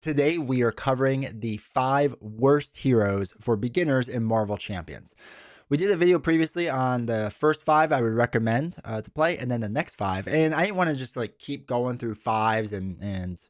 Today, we are covering the 5 worst heroes for beginners in Marvel Champions. We did a video previously on the first 5 I would recommend to play, and then the next 5. And I didn't want to just like keep going through 5s and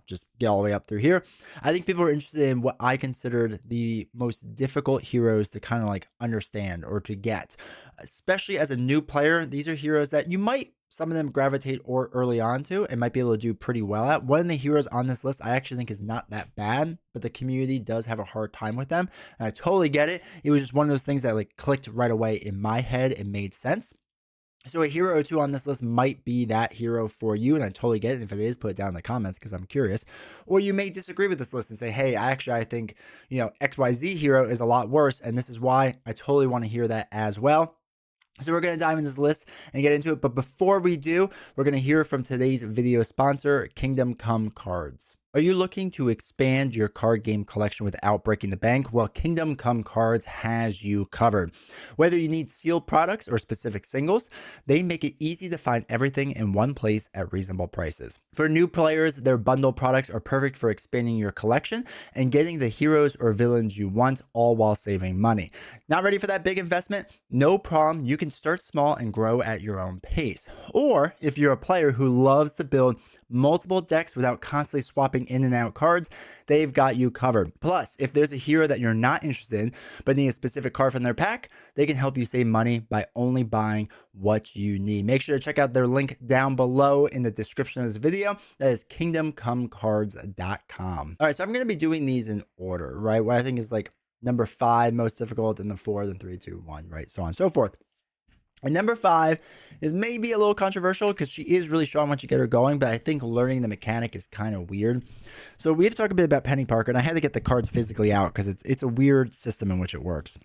just get all the way up through here. I think people are interested in what I considered the most difficult heroes to kind of like understand or to get, especially as a new player. These are heroes that you might some of them gravitate or early on to and might be able to do pretty well at. One of the heroes on this list I actually think is not that bad, but the community does have a hard time with them. And I totally get it. It was just one of those things that like clicked right away in my head and made sense. So a hero or two on this list might be that hero for you, and I totally get it. If it is, put it down in the comments because I'm curious. Or you may disagree with this list and say, hey, I think, XYZ hero is a lot worse, and this is why. I totally want to hear that as well. So we're going to dive into this list and get into it. But before we do, we're going to hear from today's video sponsor, Kingdom Come Cards. Are you looking to expand your card game collection without breaking the bank? Well, Kingdom Come Cards has you covered. Whether you need sealed products or specific singles, they make it easy to find everything in one place at reasonable prices. For new players, their bundle products are perfect for expanding your collection and getting the heroes or villains you want, all while saving money. Not ready for that big investment? No problem. You can start small and grow at your own pace. Or if you're a player who loves to build multiple decks without constantly swapping in and out cards, they've got you covered. Plus, if there's a hero that you're not interested in but need a specific card from their pack, they can help you save money by only buying what you need. Make sure to check out their link down below in the description of this video. That is kingdomcomecards.com. All right, so I'm going to be doing these in order, right? What I think is like number 5 most difficult, then the 4, then 3, 2, 1, right? So on and so forth. And number 5 is maybe a little controversial because she is really strong once you get her going, but I think learning the mechanic is kind of weird. So we have to talk a bit about Penny Parker, and I had to get the cards physically out because it's a weird system in which it works.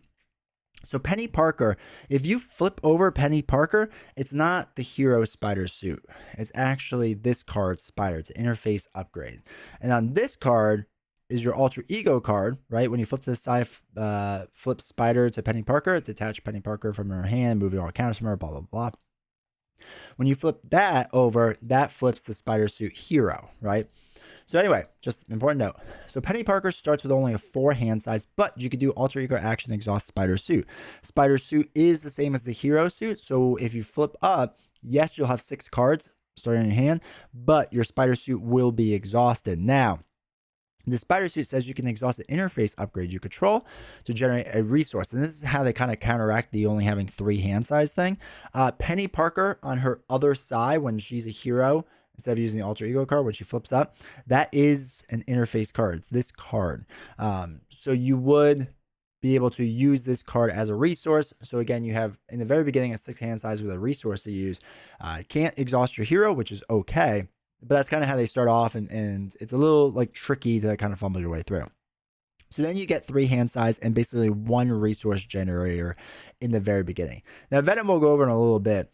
So Penny Parker, if you flip over Penny Parker, it's not the hero Spider suit. It's actually this card, Spider. It's an interface upgrade. And on this card is your alter ego card, right? When you flip to the side, flip Spider to Penny Parker, detach Penny Parker from her hand, move all counters from her, blah, blah, blah. When you flip that over, that flips the Spider suit hero, right? So anyway, just important note. So Penny Parker starts with only a 4 hand size, but you can do alter ego action exhaust Spider suit. Spider suit is the same as the hero suit. So if you flip up, yes, you'll have 6 cards starting in your hand, but your Spider suit will be exhausted. Now, the Spider suit says you can exhaust an interface upgrade you control to generate a resource. And this is how they kind of counteract the only having 3 hand size thing. Penny Parker on her other side, when she's a hero, instead of using the alter ego card, when she flips up, that is an interface card. It's this card. So you would be able to use this card as a resource. So again, you have in the very beginning a 6 hand size with a resource to use. Can't exhaust your hero, which is okay. But that's kind of how they start off, and it's a little like tricky to kind of fumble your way through. So then you get 3 hand size and basically 1 resource generator in the very beginning. Now Venom we'll go over in a little bit,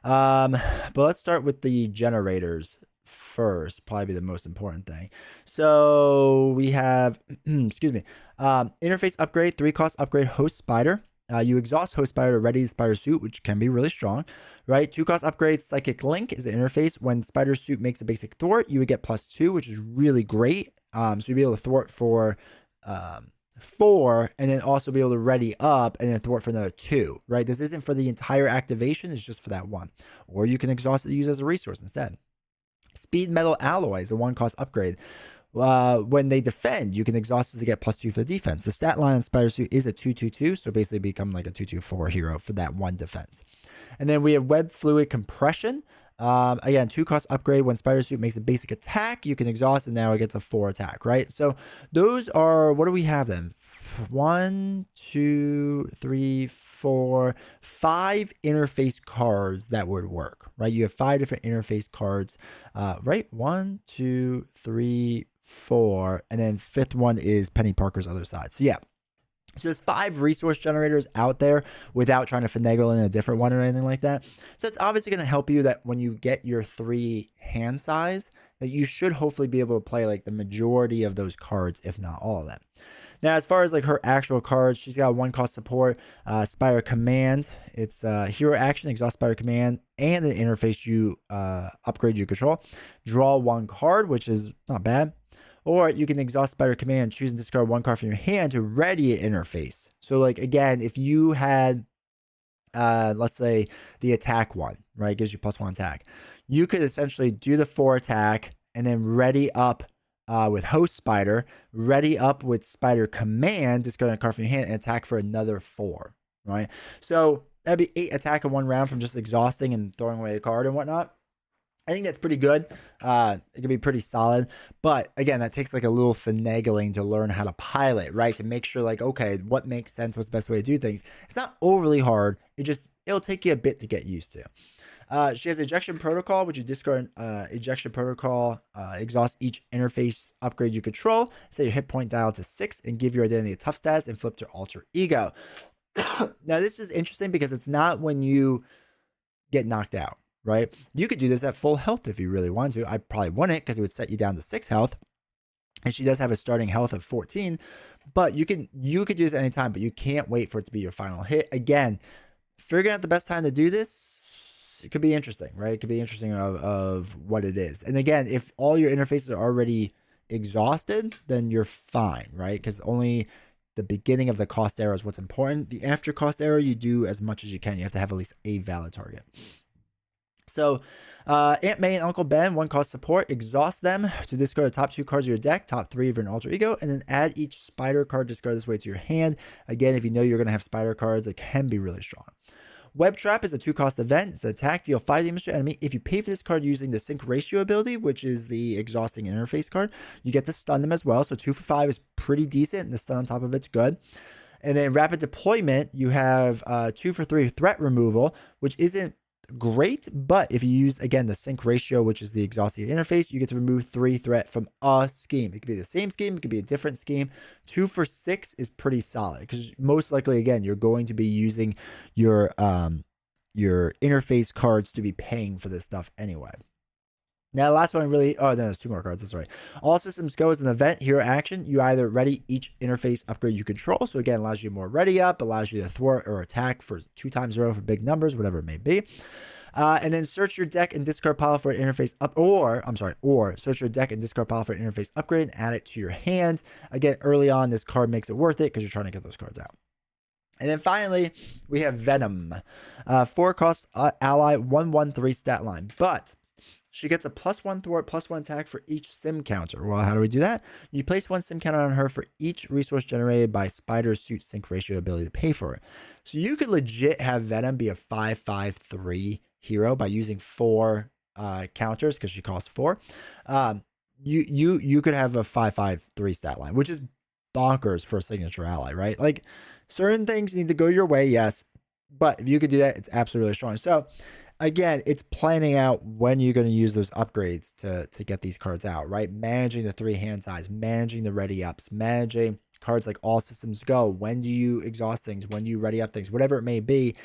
but let's start with the generators first. Probably the most important thing. So we have, excuse me, interface upgrade, 3 cost upgrade, host Spider. You exhaust host Spider to ready the Spider suit, which can be really strong, right? 2 cost upgrade, Psychic Link is an interface. When Spider suit makes a basic thwart, you would get +2, which is really great. So you'd be able to thwart for 4, and then also be able to ready up and then thwart for another 2, right? This isn't for the entire activation, it's just for that one. Or you can exhaust it to use as a resource instead. Speed Metal Alloy is a 1 cost upgrade. When they defend, you can exhaust it to get +2 for the defense. The stat line on Spider Suit is a 2/2/2, so basically become like a 2/2/4 hero for that 1 defense. And then we have Web Fluid Compression. Again, 2 cost upgrade. When Spider Suit makes a basic attack, you can exhaust, and now it gets a 4 attack, right? So those are, what do we have then? 1, 2, 3, 4, 5 interface cards that would work, right? You have 5 different interface cards, right? 1, 2, 3, 4, and then 5th one is Penny Parker's other side. So yeah. So there's 5 resource generators out there without trying to finagle in a different one or anything like that. So it's obviously going to help you that when you get your 3 hand size, that you should hopefully be able to play like the majority of those cards, if not all of them. Now, as far as like her actual cards, she's got 1 cost support, Spider Command. It's hero action, exhaust Spider Command, and an interface you upgrade you control. Draw 1 card, which is not bad. Or you can exhaust Spider Command, choose and discard 1 card from your hand to ready an interface. So like, again, if you had, let's say the attack one, right? It gives you +1 attack. You could essentially do the 4 attack and then ready up with Host Spider, ready up with Spider Command, discard a card from your hand, and attack for another 4, right? So that'd be 8 attack in 1 round from just exhausting and throwing away a card and whatnot. I think that's pretty good. It can be pretty solid. But again, that takes like a little finagling to learn how to pilot, right? To make sure like, okay, what makes sense? What's the best way to do things? It's not overly hard. It'll take you a bit to get used to. She has Ejection Protocol, which you discard Ejection Protocol, exhaust each interface upgrade you control, set your hit point dial to 6, and give your identity a tough stats, and flip to alter ego. Now, this is interesting because it's not when you get knocked out, right? You could do this at full health if you really want to. I probably wouldn't because it would set you down to 6 health. And she does have a starting health of 14, but you could do this anytime, but you can't wait for it to be your final hit. Again, figuring out the best time to do this, it could be interesting, right? It could be interesting of what it is. And again, if all your interfaces are already exhausted, then you're fine, right? Because only the beginning of the cost arrow is what's important. The after cost arrow, you do as much as you can. You have to have at least a valid target. So Aunt May and Uncle Ben, 1 cost support, exhaust them to discard the top 2 cards of your deck, top 3 of your alter ego, and then add each spider card discard this way to your hand. Again, if you know you're going to have spider cards, it can be really strong. Web Trap is a 2-cost event. It's an attack, deal 5 damage to your enemy. If you pay for this card using the Sync Ratio ability, which is the exhausting interface card, you get to stun them as well. So 2 for 5 is pretty decent, and the stun on top of it's good. And then Rapid Deployment, you have 2 for 3 threat removal, which isn't great, but if you use again the Sync Ratio, which is the exhausting interface, you get to remove 3 threat from a scheme. It could be the same scheme, it could be a different scheme. 2 for 6 is pretty solid because most likely, again, you're going to be using your interface cards to be paying for this stuff anyway. Now, the last one really, oh, no, there's 2 more cards, that's right. All Systems Go is an event, hero action. You either ready each interface upgrade you control. So again, allows you more ready up, allows you to thwart or attack for 2 times in a row for big numbers, whatever it may be. And then search your deck and discard pile for an interface or search your deck and discard pile for an interface upgrade and add it to your hand. Again, early on, this card makes it worth it because you're trying to get those cards out. And then finally, we have Venom. 4 cost ally, 1/1/3 stat line. But she gets a +1 thwart, +1 attack for each sim counter. Well, how do we do that? You place 1 sim counter on her for each resource generated by Spider's Suit Sync Ratio ability to pay for it. So you could legit have Venom be a 5/5/3 hero by using 4 counters because she costs 4. You could have a 5/5/3 stat line, which is bonkers for a signature ally, right? Like certain things need to go your way, yes, but if you could do that, it's absolutely really strong. So again, it's planning out when you're going to use those upgrades to get these cards out, right? Managing the 3 hand size, managing the ready ups, managing cards like All Systems Go. When do you exhaust things? When do you ready up things? Whatever it may be.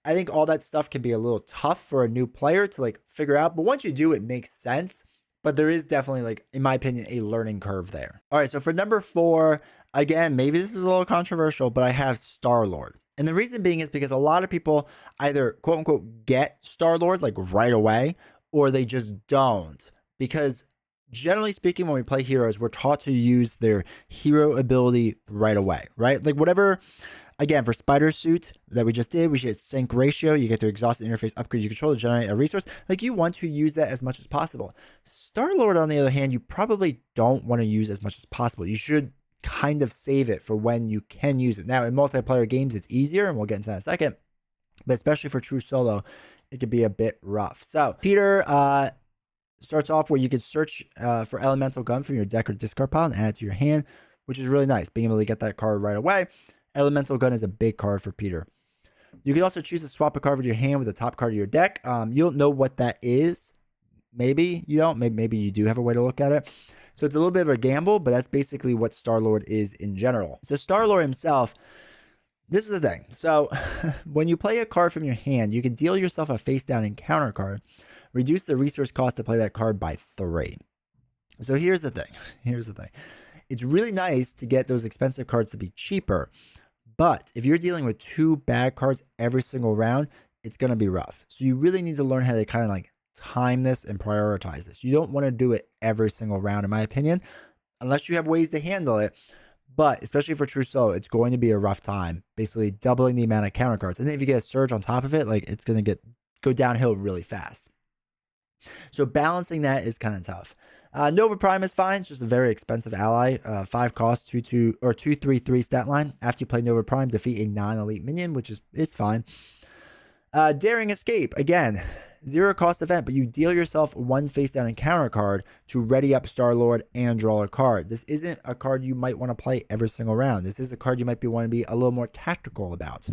I think all that stuff can be a little tough for a new player to like figure out. But once you do, it makes sense. But there is definitely, like, in my opinion, a learning curve there. All right, so for number 4, again, maybe this is a little controversial, but I have StarLord. And the reason being is because a lot of people either quote unquote get StarLord like right away, or they just don't. Because generally speaking, when we play heroes, we're taught to use their hero ability right away, right? Like whatever, again, for Spider Suit that we just did, we should Sync Ratio. You get to exhaust the interface upgrade you control to generate a resource. Like you want to use that as much as possible. StarLord, on the other hand, you probably don't want to use as much as possible. You should kind of save it for when you can use it. Now, in multiplayer games, it's easier, and we'll get into that in a second. But especially for true solo, it could be a bit rough. So Peter starts off where you can search for Elemental Gun from your deck or discard pile and add it to your hand, which is really nice, being able to get that card right away. Elemental Gun is a big card for Peter. You can also choose to swap a card with your hand with the top card of your deck. You don't know what that is. Maybe you don't. Maybe you do have a way to look at it. So it's a little bit of a gamble, but that's basically what StarLord is in general. So StarLord himself, this is the thing. So when you play a card from your hand, you can deal yourself a face down encounter card, reduce the resource cost to play that card by 3. So here's the thing. It's really nice to get those expensive cards to be cheaper, but if you're dealing with 2 bad cards every single round, it's going to be rough. So you really need to learn how to kind of like time this and prioritize this. You don't want to do it every single round, in my opinion. unless you have ways to handle it. But especially for true solo, it's going to be a rough time, basically doubling the amount of counter cards. And then if you get a surge on top of it, like it's going to go downhill really fast. So balancing that is kind of tough. Nova Prime is fine. It's just a very expensive ally. 5 cost, 2/3 stat line. After you play Nova Prime, defeat a non-elite minion, which is it's fine. Daring Escape, again, 0 cost event, but you deal yourself 1 face down encounter card to ready up StarLord and draw a card. This isn't a card you might want to play every single round. This is a card you might want to be a little more tactical about.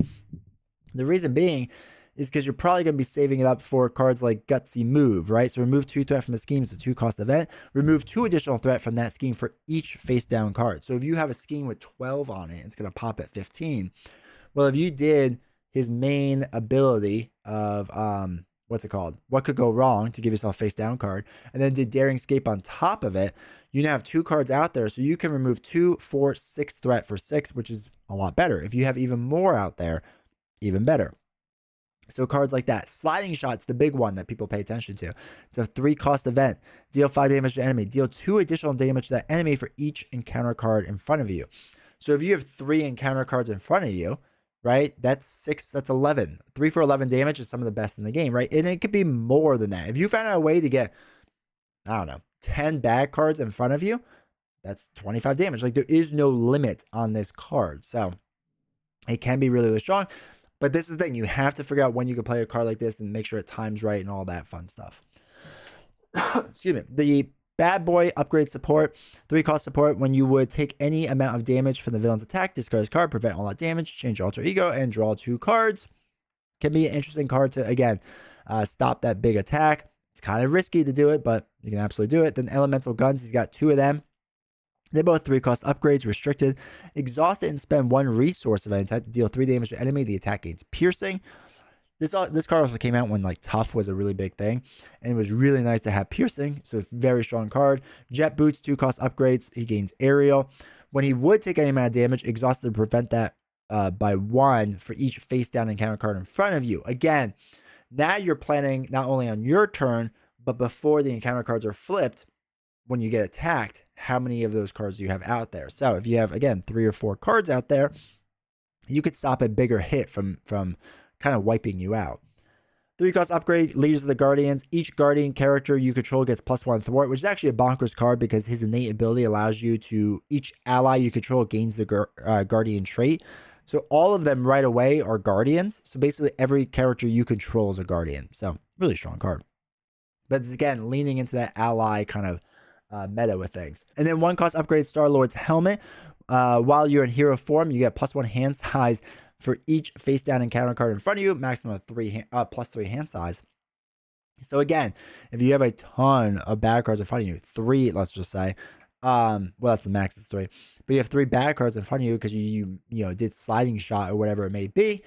The reason being is because you're probably going to be saving it up for cards like Gutsy Move, right? So remove 2 threat from the scheme, it's a 2 cost event. Remove 2 additional threat from that scheme for each face down card. So if you have a scheme with 12 on it, it's going to pop at 15. Well, if you did his main ability of what's it called? What could go wrong to give yourself a face down card, and then did Daring Escape on top of it, you now have 2 cards out there, so you can remove 2, 4, 6 threat for 6, which is a lot better. If you have even more out there, even better. So cards like that. Sliding Shot's the big one that people pay attention to. It's a 3 cost event. Deal 5 damage to enemy. Deal 2 additional damage to that enemy for each encounter card in front of you. So if you have 3 encounter cards in front of you, right? That's 6, that's 11. 3 for 11 damage is some of the best in the game, right? And it could be more than that. If you found out a way to get, I don't know, 10 bad cards in front of you, that's 25 damage. Like, there is no limit on this card. So it can be really, really strong. But this is the thing. You have to figure out when you can play a card like this and make sure it times right and all that fun stuff. Excuse me. The Bad Boy upgrade support, 3 cost support. When you would take any amount of damage from the villain's attack, discard his card, prevent all that damage, change your alter ego, and draw 2 cards. Can be an interesting card to, again, stop that big attack. It's kind of risky to do it, but you can absolutely do it. Then Elemental Guns, he's got 2 of them. They're both 3 cost upgrades, restricted. Exhaust it and spend 1 resource of any type to deal 3 damage to enemy. The attack gains piercing. This card also came out when like tough was a really big thing, and it was really nice to have piercing. So it's a very strong card. Jet Boots, 2 cost upgrades. He gains aerial. When he would take any amount of damage, exhausted to prevent that by 1 for each face down encounter card in front of you. Again, now you're planning not only on your turn, but before the encounter cards are flipped, when you get attacked, how many of those cards do you have out there? So if you have, again, 3 or 4 cards out there, you could stop a bigger hit from kind of wiping you out. 3 cost upgrade, Leaders of the Guardians. Each Guardian character you control gets +1 thwart, which is actually a bonkers card because his innate ability allows you to, each ally you control gains the Guardian trait. So all of them right away are Guardians. So basically every character you control is a Guardian. So really strong card. But it's, again, leaning into that ally kind of meta with things. And then 1 cost upgrade, StarLord's Helmet. While you're in hero form, you get +1 hand size for each face down encounter card in front of you, maximum of +3 hand size. So again, if you have a ton of bad cards in front of you, 3, let's just say, well, that's the max is 3, but you have 3 bad cards in front of you because you did Sliding Shot or whatever it may be.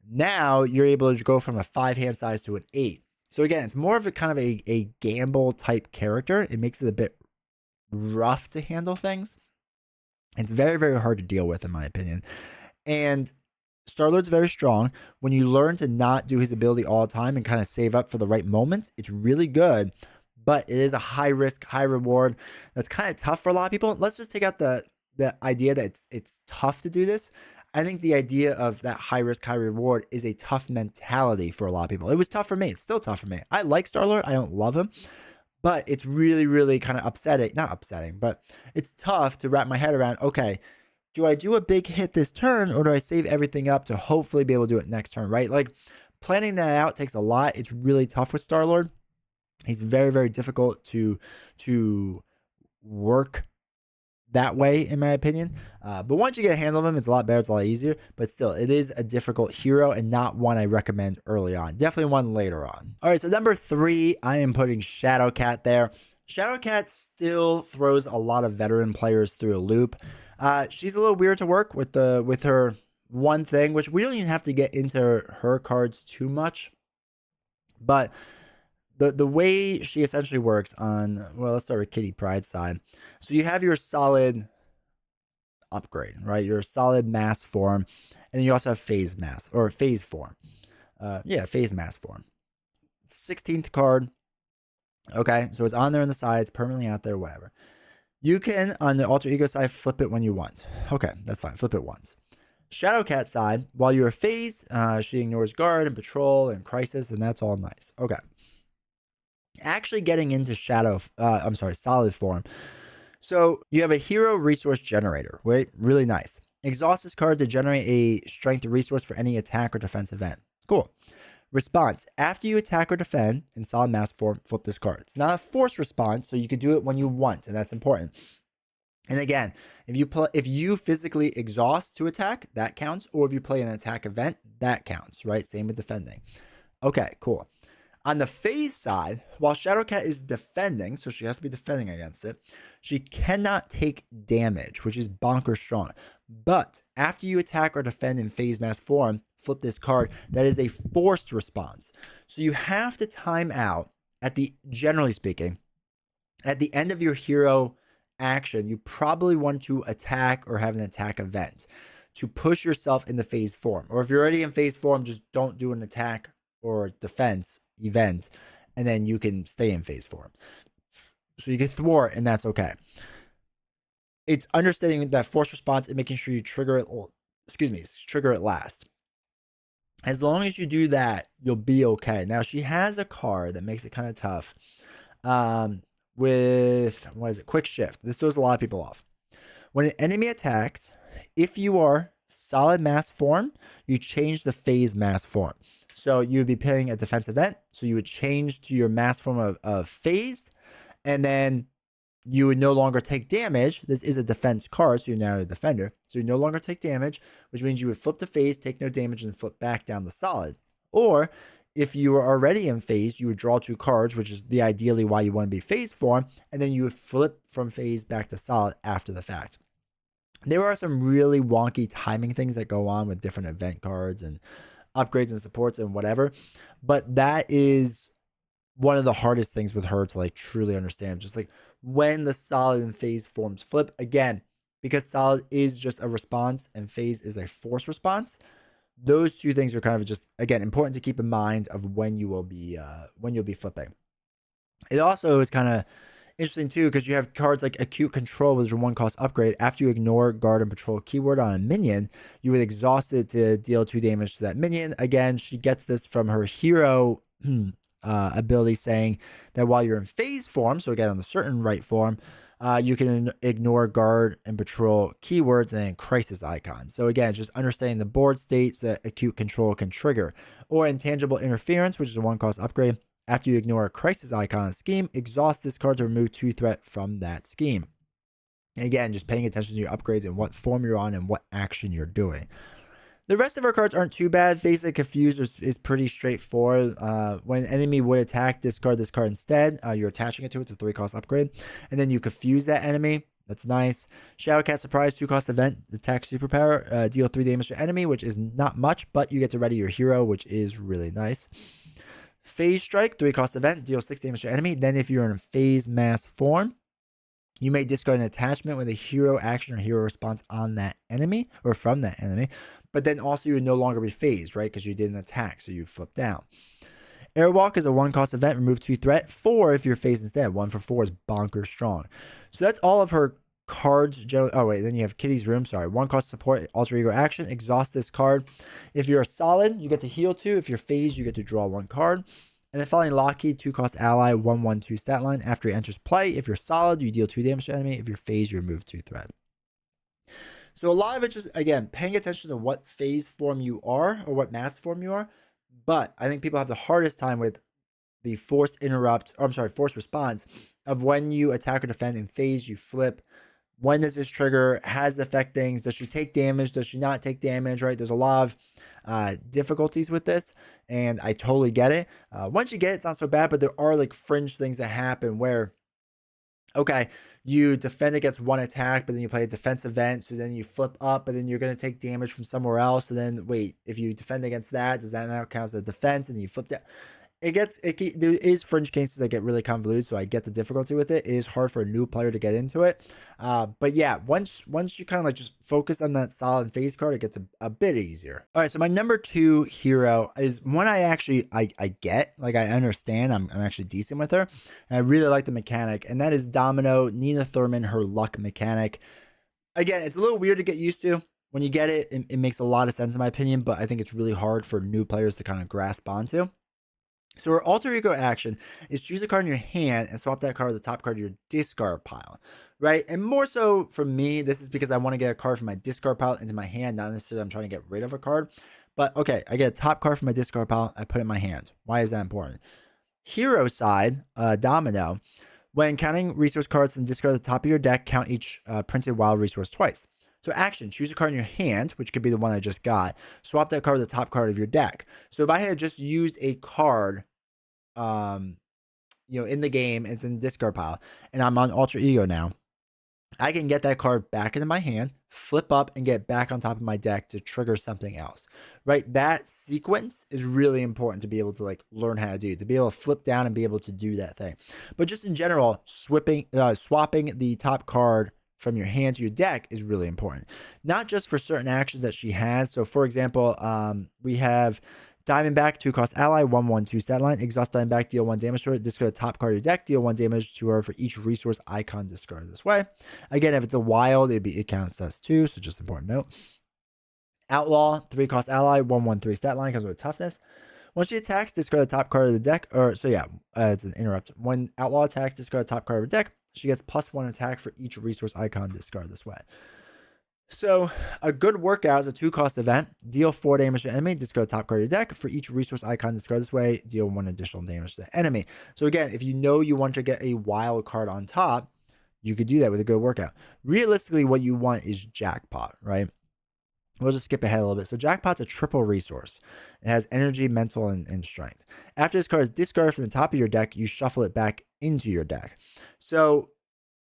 Now you're able to go from a 5 hand size to an 8. So again, it's more of a kind of a gamble type character. It makes it a bit rough to handle things. It's very, very hard to deal with, in my opinion. And StarLord's very strong. When you learn to not do his ability all the time and kind of save up for the right moments, it's really good. But it is a high risk, high reward. That's kind of tough for a lot of people. Let's just take out the idea that it's tough to do this. I think the idea of that high risk, high reward is a tough mentality for a lot of people. It was tough for me. It's still tough for me. I like StarLord. I don't love him. But it's really, really kind of upsetting. Not upsetting, but it's tough to wrap my head around, okay, do I do a big hit this turn or do I save everything up to hopefully be able to do it next turn, right? Like, planning that out takes a lot. It's really tough with StarLord. He's very, very difficult to work that way, in my opinion. But once you get a handle of him, it's a lot better. It's a lot easier. But still, it is a difficult hero and not one I recommend early on. Definitely one later on. All right, so number 3, I am putting Shadowcat there. Shadowcat still throws a lot of veteran players through a loop. She's a little weird to work with her one thing, which we don't even have to get into her cards too much. But the way she essentially works on, well, let's start with Kitty Pryde's side. So you have your solid upgrade, right? Your solid mass form, and then you also have phase mass or phase form. Phase mass form. 16th card. Okay, so it's on there on the side. It's permanently out there, whatever. You can, on the alter ego side, flip it when you want. Okay, that's fine. Flip it once. Shadowcat side, while you're phase, she ignores guard and patrol and crisis, and that's all nice. Okay. Actually getting into solid form. So you have a hero resource generator, right? Really nice. Exhaust this card to generate a strength resource for any attack or defense event. Cool. Response. After you attack or defend in solid mass form, flip this card. It's not a forced response, so you can do it when you want, and that's important. And again, if you physically exhaust to attack, that counts. Or if you play an attack event, that counts, right? Same with defending. Okay, cool. On the phase side, while Shadowcat is defending, so she has to be defending against it, she cannot take damage, which is bonkers strong. But after you attack or defend in phase mass form, flip this card. That is a forced response. So you have to time out generally speaking, at the end of your hero action, you probably want to attack or have an attack event to push yourself into phase form. Or if you're already in phase form, just don't do an attack or defense event, and then you can stay in phase form. So you can thwart, and that's okay. It's understanding that force response and making sure you trigger it last. As long as you do that, you'll be okay. Now, she has a card that makes it kind of tough with, quick shift. This throws a lot of people off. When an enemy attacks, if you are solid mass form, you change the phase mass form. So you would be playing a defense event. So you would change to your mass form of phase, and then you would no longer take damage. This is a defense card, so you're now a defender. So you no longer take damage, which means you would flip to phase, take no damage, and flip back down to solid. Or if you were already in phase, you would draw 2 cards, which is ideally why you want to be phase form, and then you would flip from phase back to solid after the fact. There are some really wonky timing things that go on with different event cards and upgrades and supports and whatever, but that is one of the hardest things with her to like truly understand, just like when the solid and phase forms flip. Again, because solid is just a response and phase is a force response, those two things are kind of just, again, important to keep in mind of when you'll be flipping. It also is kind of interesting too, because you have cards like Acute Control, which is a 1-cost upgrade. After you ignore guard and patrol keyword on a minion, you would exhaust it to deal 2 damage to that minion. Again, she gets this from her hero ability, saying that while you're in phase form, so again on the certain right form, you can ignore guard and patrol keywords and then crisis icons. So again, just understanding the board states that Acute Control can trigger. Or Intangible Interference, which is a 1-cost upgrade. After you ignore a crisis icon in scheme, exhaust this card to remove 2 threat from that scheme. And again, just paying attention to your upgrades and what form you're on and what action you're doing. The rest of our cards aren't too bad. Basic Confuse is pretty straightforward. When an enemy would attack, discard this card instead. You're attaching it to it. It's a 3-cost upgrade. And then you confuse that enemy. That's nice. Shadowcat Surprise, 2-cost event. Attack superpower. Deal 3 damage to enemy, which is not much, but you get to ready your hero, which is really nice. Phase Strike, 3-cost event. Deal 6 damage to enemy. Then if you're in a phase mass form, you may discard an attachment with a hero action or hero response on that enemy or from that enemy. But then also you would no longer be phased, right? Because you did an attack, so you flip down. Airwalk is a 1-cost event. Remove 2 threat. 4 if you're phased instead. 1 for 4 is bonkers strong. So that's all of her cards. Oh, wait. Then you have Kitty's Room. Sorry. 1-cost support. Alter ego action. Exhaust this card. If you're a solid, you get to heal 2. If you're phased, you get to draw 1 card. And then finally, Lockheed, 2-cost ally, 1/1/2 stat line. After he enters play, if you're solid, you deal 2 damage to enemy. If you're phased, you remove 2 threat. So a lot of it just, again, paying attention to what phase form you are or what mass form you are. But I think people have the hardest time with the force response of when you attack or defend in phase, you flip. When does this trigger? Has it affect things? Does she take damage? Does she not take damage? Right? There's a lot of difficulties with this, and I totally get it. Once you get it, it's not so bad, but there are like fringe things that happen where, okay, you defend against one attack, but then you play a defense event, so then you flip up, but then you're going to take damage from somewhere else. So then, wait, if you defend against that, does that now count as a defense? And then you flip that. there is fringe cases that get really convoluted, so I get the difficulty with it. It is hard for a new player to get into it. But yeah, once you kind of like just focus on that solid phase card, it gets a bit easier. All right, so my number 2 hero is one I get, like I understand. I'm actually decent with her. And I really like the mechanic, and that is Domino, Nina Thurman, her luck mechanic. Again, it's a little weird to get used to. When you get it, it makes a lot of sense in my opinion, but I think it's really hard for new players to kind of grasp onto. So her alter ego action is choose a card in your hand and swap that card with the top card of your discard pile, right? And more so for me, this is because I want to get a card from my discard pile into my hand, not necessarily I'm trying to get rid of a card. But okay, I get a top card from my discard pile, I put it in my hand. Why is that important? Hero side, Domino, when counting resource cards and discard the top of your deck, count each printed wild resource twice. So action, choose a card in your hand, which could be the one I just got. Swap that card with the top card of your deck. So if I had just used a card, in the game, it's in the discard pile, and I'm on alter ego now, I can get that card back into my hand, flip up, and get back on top of my deck to trigger something else, right? That sequence is really important to be able to like learn how to do, to be able to flip down and be able to do that thing. But just in general, swapping the top card from your hand to your deck is really important. Not just for certain actions that she has. So for example, we have Diamondback, 2-cost ally, 1/1/2 stat line. Exhaust Diamondback, deal 1 damage to her. Discard the top card of your deck, deal 1 damage to her for each resource icon discarded this way. Again, if it's a wild, it counts as 2, so just important note. Outlaw, 3-cost ally, 1/1/3 stat line, comes with toughness. When she attacks, discard the top card of the deck. It's an interrupt. When Outlaw attacks, discard the top card of her deck. She gets +1 attack for each resource icon discarded this way. So a good workout is a 2-cost event. Deal 4 damage to enemy, discard the top card of your deck. For each resource icon discarded this way, deal 1 additional damage to the enemy. So again, if you know you want to get a wild card on top, you could do that with a good workout. Realistically, what you want is Jackpot, right? We'll just skip ahead a little bit. So Jackpot's a triple resource. It has energy, mental, and strength. After this card is discarded from the top of your deck, you shuffle it back into your deck. So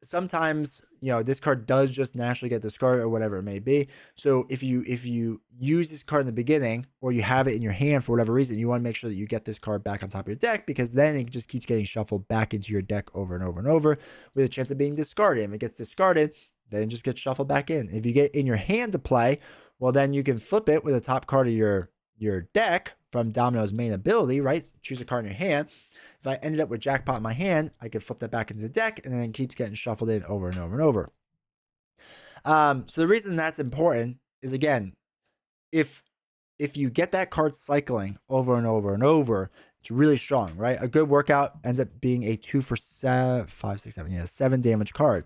sometimes, this card does just naturally get discarded or whatever it may be. So if you use this card in the beginning, or you have it in your hand for whatever reason, you want to make sure that you get this card back on top of your deck, because then it just keeps getting shuffled back into your deck over and over and over with a chance of being discarded. If it gets discarded, then it just gets shuffled back in. If you get in your hand to play, well, then you can flip it with the top card of your deck from Domino's main ability, right? Choose a card in your hand. If I ended up with Jackpot in my hand, I could flip that back into the deck, and then it keeps getting shuffled in over and over and over. So the reason that's important is, again, if you get that card cycling over and over and over, it's really strong, right? A good workout ends up being a 2 for 7, 5, 6, 7, 7 damage card.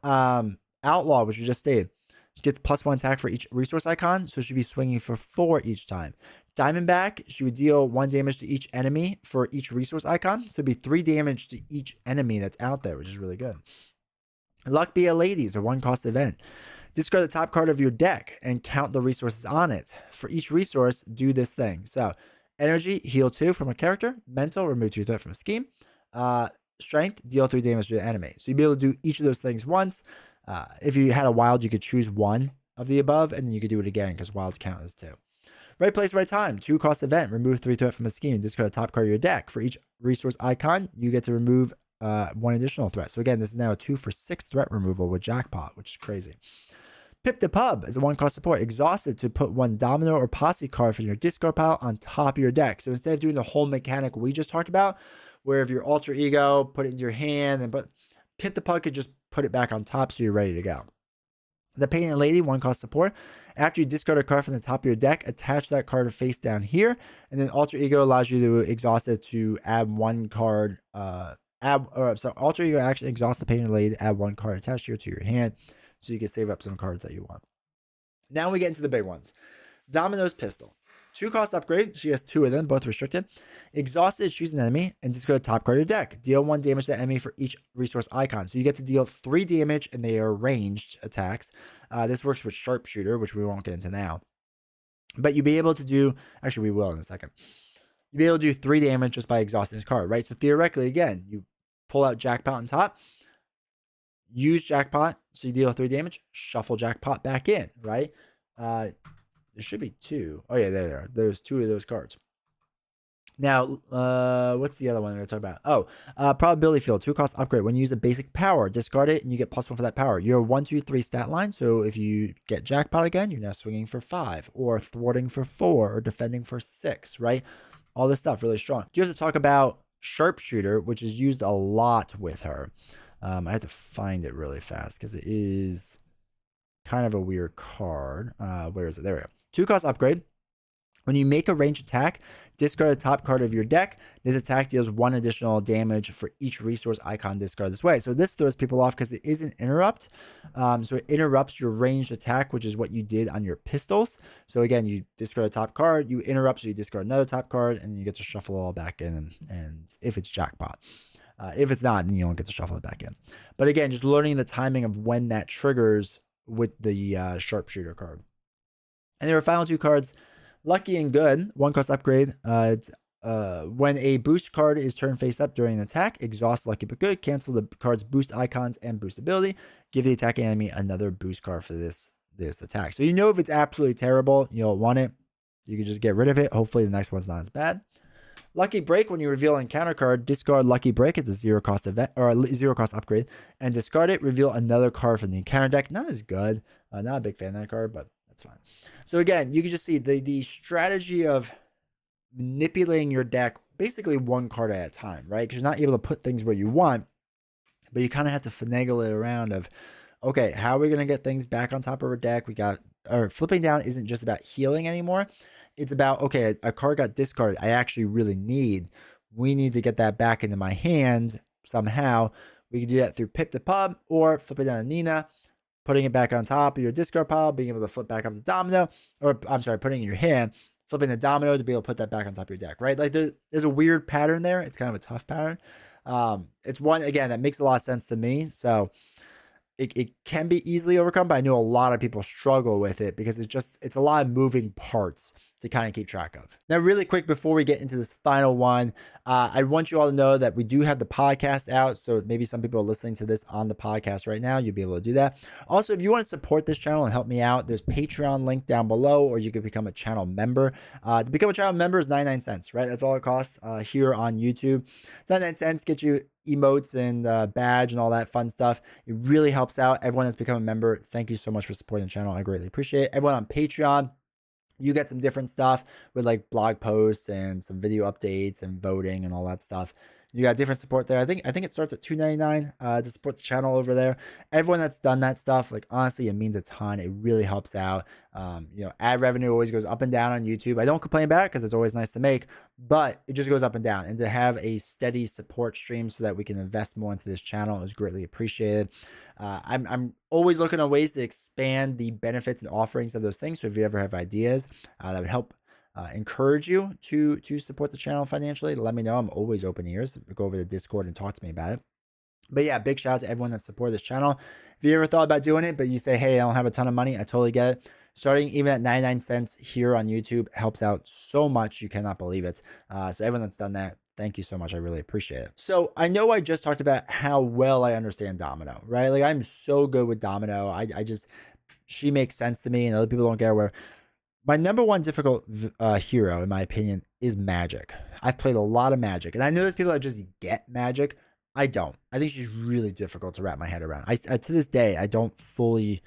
Outlaw, which we just stated, gets +1 attack for each resource icon, so it should be swinging for 4 each time. Diamondback, she would deal 1 damage to each enemy for each resource icon, so it'd be 3 damage to each enemy that's out there, which is really good. Luck Be a Lady is a 1-cost event. Discard the top card of your deck and count the resources on it. For each resource, do this thing. So, energy, heal 2 from a character. Mental, remove 2 threat from a scheme. Strength, deal 3 damage to the enemy. So you'd be able to do each of those things once. If you had a wild, you could choose one of the above, and then you could do it again, because wilds count as 2. Right place, right time. 2-cost event. Remove 3 threat from a scheme. Discard the top card of your deck. For each resource icon, you get to remove 1 additional threat. So again, this is now a 2 for 6 threat removal with Jackpot, which is crazy. Pip the Pub is a 1-cost support. Exhausted to put 1 Domino or Posse card from your discard pile on top of your deck. So instead of doing the whole mechanic we just talked about, where if your alter ego, put it into your hand, but Pip the Pub could just put it back on top so you're ready to go. The Painted Lady, 1-cost support. After you discard a card from the top of your deck, attach that card face down here, and then Alter Ego allows you to exhaust it to add 1 card. Alter Ego actually exhausts the Painted Lady to add 1 card attached here to your hand, so you can save up some cards that you want. Now we get into the big ones. Domino's Pistol. 2-cost upgrade. She has 2 of them, both restricted. Exhausted, choose an enemy and discard the top card of your deck. Deal 1 damage to the enemy for each resource icon. So you get to deal 3 damage, and they are ranged attacks. This works with Sharpshooter, which we won't get into now. But you'll be able to do, actually we will in a second. You'll be able to do 3 damage just by exhausting this card, right? So theoretically, again, you pull out Jackpot on top, use Jackpot, so you deal 3 damage, shuffle Jackpot back in, right? There should be 2. Oh yeah, there they are. There's 2 of those cards. Now, what's the other one we're talking about? Oh, probability field, 2-cost upgrade. When you use a basic power, discard it and you get +1 for that power. You're a 1, 2, 3 stat line. So if you get jackpot again, you're now swinging for 5, or thwarting for 4, or defending for 6, right? All this stuff really strong. Do you have to talk about sharpshooter, which is used a lot with her? I have to find it really fast because it is kind of a weird card. Where is it? There we go. 2-cost upgrade. When you make a ranged attack, discard a top card of your deck. This attack deals 1 additional damage for each resource icon discard this way. So this throws people off because it is an interrupt. So it interrupts your ranged attack, which is what you did on your pistols. So again, you discard a top card, you interrupt, so you discard another top card, and you get to shuffle it all back in. And if it's jackpot. If it's not, then you don't get to shuffle it back in. But again, just learning the timing of when that triggers with the sharpshooter card. And there are final 2 cards. Lucky and good, 1-cost upgrade. It's when a boost card is turned face up during an attack, exhaust lucky but good, cancel the card's boost icons and boost ability, give the attacking enemy another boost card for this attack. So you know if it's absolutely terrible, you don't want it, you can just get rid of it. Hopefully the next one's not as bad. Lucky break, when you reveal an encounter card, discard lucky break. It's a 0-cost event or a 0-cost upgrade, and discard it. Reveal another card from the encounter deck. Not as good. Not a big fan of that card, but that's fine. So again, you can just see the strategy of manipulating your deck basically 1 card at a time, right? Because you're not able to put things where you want, but you kind of have to finagle it around of, okay, how are we going to get things back on top of our deck? Flipping down isn't just about healing anymore. It's about, okay, a card got discarded I actually really need. We need to get that back into my hand somehow. We can do that through Pip the Pub or flipping down to Nina, putting it back on top of your discard pile, being able to flip back up the Domino, or I'm sorry, putting it in your hand, flipping the Domino to be able to put that back on top of your deck, right? Like there's a weird pattern there. It's kind of a tough pattern. It's one, again, that makes a lot of sense to me. So it can be easily overcome, but I know a lot of people struggle with it because it's a lot of moving parts to kind of keep track of. Now, really quick, before we get into this final one, I want you all to know that we do have the podcast out. So maybe some people are listening to this on the podcast right now. You'll be able to do that. Also, if you want to support this channel and help me out, there's Patreon link down below, or you could become a channel member. To become a channel member is 99 cents, right? That's all it costs here on YouTube. It's 99 cents, get you emotes and badge and all that fun stuff. It really helps out. Everyone that's become a member, thank you so much for supporting the channel. I greatly appreciate it. Everyone on Patreon, you get some different stuff with like blog posts and some video updates and voting and all that stuff. You got different support there. I think it starts at $2.99 to support the channel over there. Everyone that's done that stuff, like honestly, it means a ton. It really helps out. Ad revenue always goes up and down on YouTube. I don't complain about it because it's always nice to make, but it just goes up and down. And to have a steady support stream so that we can invest more into this channel is greatly appreciated. I'm always looking at ways to expand the benefits and offerings of those things. So if you ever have ideas that would help encourage you to support the channel financially, let me know. I'm always open ears. Go over to Discord and talk to me about it. But yeah, big shout out to everyone that supported this channel. If you ever thought about doing it, but you say, hey, I don't have a ton of money, I totally get it. Starting even at 99 cents here on YouTube helps out so much. You cannot believe it. So everyone that's done that, thank you so much. I really appreciate it. So I know I just talked about how well I understand Domino, right? Like I'm so good with Domino. She makes sense to me and other people don't get where. My number one difficult hero, in my opinion, is Magic. I've played a lot of Magic, and I know there's people that just get Magic. I don't. I think she's really difficult to wrap my head around. I to this day, I don't fully.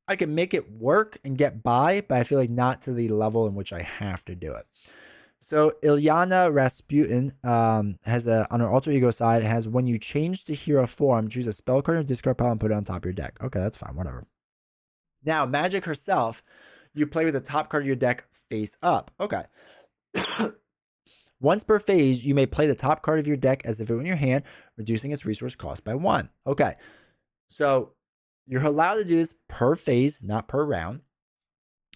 I can make it work and get by, but I feel like not to the level in which I have to do it. So Iana Rasputin has on her alter ego side has when you change to hero form, choose a spell card or discard pile and put it on top of your deck. Okay, that's fine. Whatever. Now Magic herself. You play with the top card of your deck face up. Okay. Once per phase, you may play the top card of your deck as if it were in your hand, reducing its resource cost by 1. Okay. So you're allowed to do this per phase, not per round.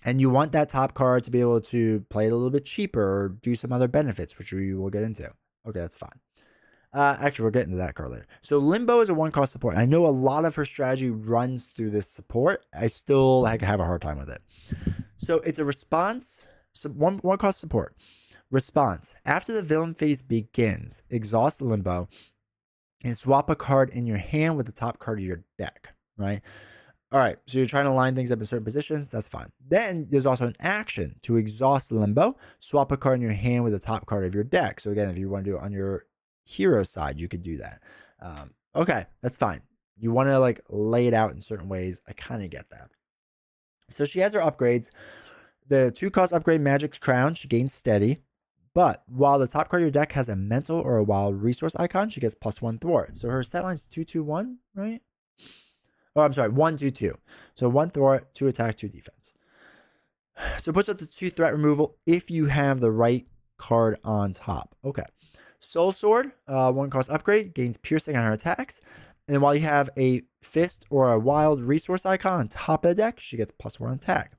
And you want that top card to be able to play it a little bit cheaper or do some other benefits, which we will get into. Okay, that's fine. Actually, we'll get into that card later. So Limbo is a 1-cost support. I know a lot of her strategy runs through this support. I still have a hard time with it. So it's a response, so one cost support. Response. After the villain phase begins, exhaust Limbo and swap a card in your hand with the top card of your deck, right? All right, so you're trying to line things up in certain positions. That's fine. Then there's also an action to exhaust limbo. Swap a card in your hand with the top card of your deck. So again, if you want to do it on your hero side, you could do that. Okay, that's fine. You want to like lay it out in certain ways. I kind of get that. So she has her upgrades. The 2-cost upgrade Magic's Crown, she gains steady. But while the top card of your deck has a mental or a wild resource icon, she gets +1 thwart. So her stat line's 2-2-1, right? Oh, I'm sorry, 1-2-2. So 1 thwart, 2 attack, 2 defense. So it puts up to 2 threat removal if you have the right card on top. Okay. Soul Sword, 1-cost upgrade, gains piercing on her attacks. And while you have a fist or a wild resource icon on top of the deck, she gets +1 attack.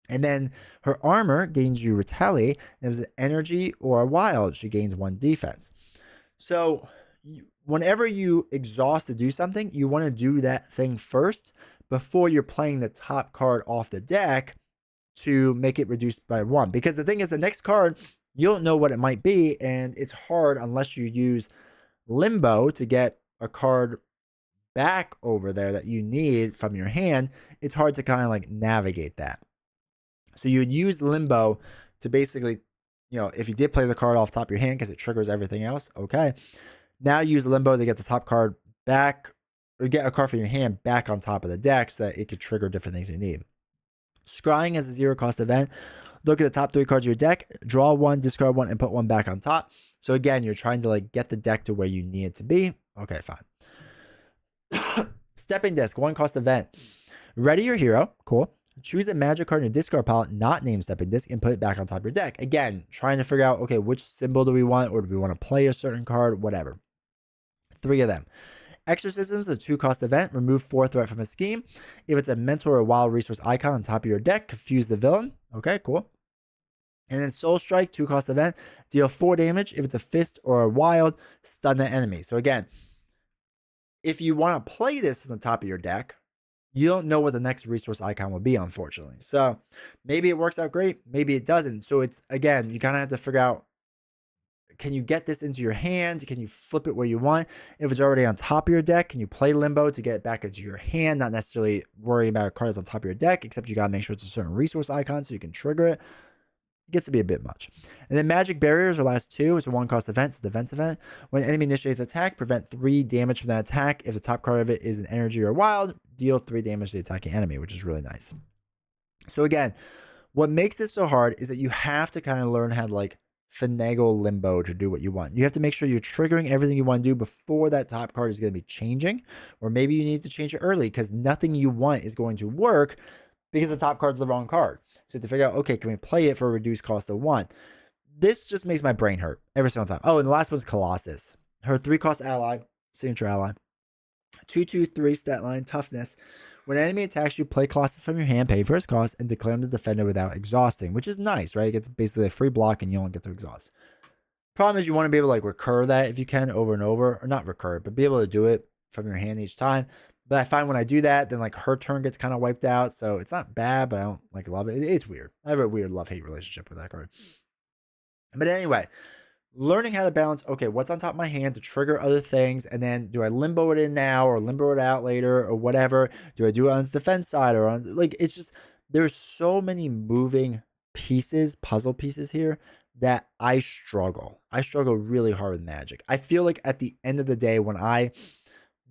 And then her armor gains you retaliate. And if it's an energy or a wild, she gains 1 defense. So whenever you exhaust to do something, you want to do that thing first before you're playing the top card off the deck to make it reduced by 1. Because the thing is, the next card, you don't know what it might be, and it's hard unless you use Limbo to get a card back over there that you need from your hand. It's hard to kind of like navigate that. So you would use Limbo to basically, if you did play the card off top of your hand because it triggers everything else, okay. Now use Limbo to get the top card back, or get a card from your hand back on top of the deck so that it could trigger different things you need. Scrying is a 0-cost event. Look at the top 3 cards of your deck, draw 1, discard 1, and put 1 back on top. So again, you're trying to like get the deck to where you need it to be. Okay, fine. Stepping Disc, 1-cost event. Ready your hero, cool. Choose a magic card in your discard pile not named Stepping Disc and put it back on top of your deck. Again, trying to figure out, okay, which symbol do we want, or do we want to play a certain card, whatever. 3 of them. Exorcisms, a 2-cost event. Remove 4 threat from a scheme. If it's a mental or wild resource icon on top of your deck, confuse the villain. Okay, cool. And then Soul Strike, 2-cost event. Deal 4 damage. If it's a fist or a wild, stun the enemy. So again, if you want to play this on the top of your deck, you don't know what the next resource icon will be, unfortunately. So maybe it works out great, maybe it doesn't. So it's, again, you kind of have to figure out, can you get this into your hand? Can you flip it where you want? If it's already on top of your deck, can you play Limbo to get it back into your hand? Not necessarily worrying about a card that's on top of your deck, except you got to make sure it's a certain resource icon so you can trigger it. It gets to be a bit much. And then Magic Barriers are last 2. It's a 1-cost event. It's a defense event. When an enemy initiates an attack, prevent 3 damage from that attack. If the top card of it is an energy or wild, deal 3 damage to the attacking enemy, which is really nice. So again, what makes this so hard is that you have to kind of learn how to like finagle Limbo to do what you want. You have to make sure you're triggering everything you want to do before that top card is going to be changing. Or maybe you need to change it early because nothing you want is going to work because the top card's the wrong card. So to figure out, okay, can we play it for a reduced cost of 1? This just makes my brain hurt every single time. Oh, and the last one's Colossus. Her 3-cost ally, signature ally. 2/2/3 stat line, toughness. When an enemy attacks you, play Colossus from your hand, pay for his cost, and declare him the defender without exhausting, which is nice, right? It gets basically a free block and you don't get to exhaust. Problem is you want to be able to like recur that if you can over and over, or not recur, but be able to do it from your hand each time. But I find when I do that, then like her turn gets kind of wiped out. So it's not bad, but I don't like love it. It's weird. I have a weird love-hate relationship with that card. But anyway, learning how to balance, okay, what's on top of my hand to trigger other things, and then do I Limbo it in now or Limbo it out later or whatever? Do I do it on its defense side or on, like, it's just, there's so many moving pieces, puzzle pieces here that I struggle. I struggle really hard with Magic. I feel like at the end of the day, when I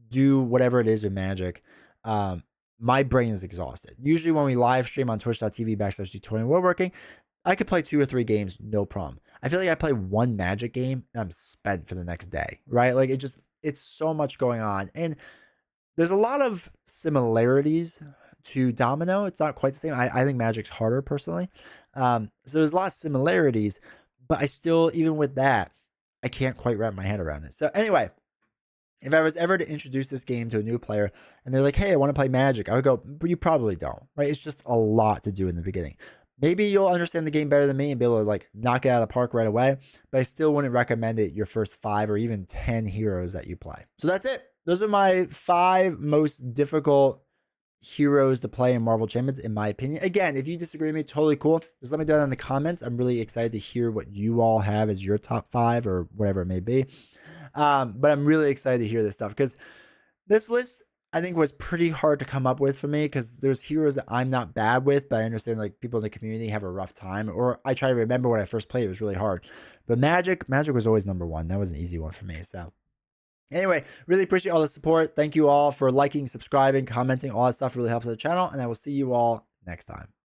do whatever it is with Magic, my brain is exhausted. Usually when we live stream on twitch.tv/tutorial woodworking, I could play 2 or 3 games, no problem. I feel like I play 1 Magic game and I'm spent for the next day, right? Like it's so much going on. And there's a lot of similarities to Domino. It's not quite the same. I think Magic's harder personally. So there's a lot of similarities, but I still, even with that, I can't quite wrap my head around it. So anyway, if I was ever to introduce this game to a new player and they're like, hey, I want to play Magic, I would go, but you probably don't, right? It's just a lot to do in the beginning. Maybe you'll understand the game better than me and be able to like knock it out of the park right away, but I still wouldn't recommend it your first 5 or even 10 heroes that you play. So that's it. Those are my 5 most difficult heroes to play in Marvel Champions, in my opinion. Again, if you disagree with me, totally cool. Just let me know that in the comments. I'm really excited to hear what you all have as your top 5 or whatever it may be. But I'm really excited to hear this stuff because this list, I think was pretty hard to come up with for me because there's heroes that I'm not bad with, but I understand like people in the community have a rough time, or I try to remember when I first played, it was really hard. But Magic was always number one. That was an easy one for me. So anyway, really appreciate all the support. Thank you all for liking, subscribing, commenting, all that stuff really helps the channel, and I will see you all next time.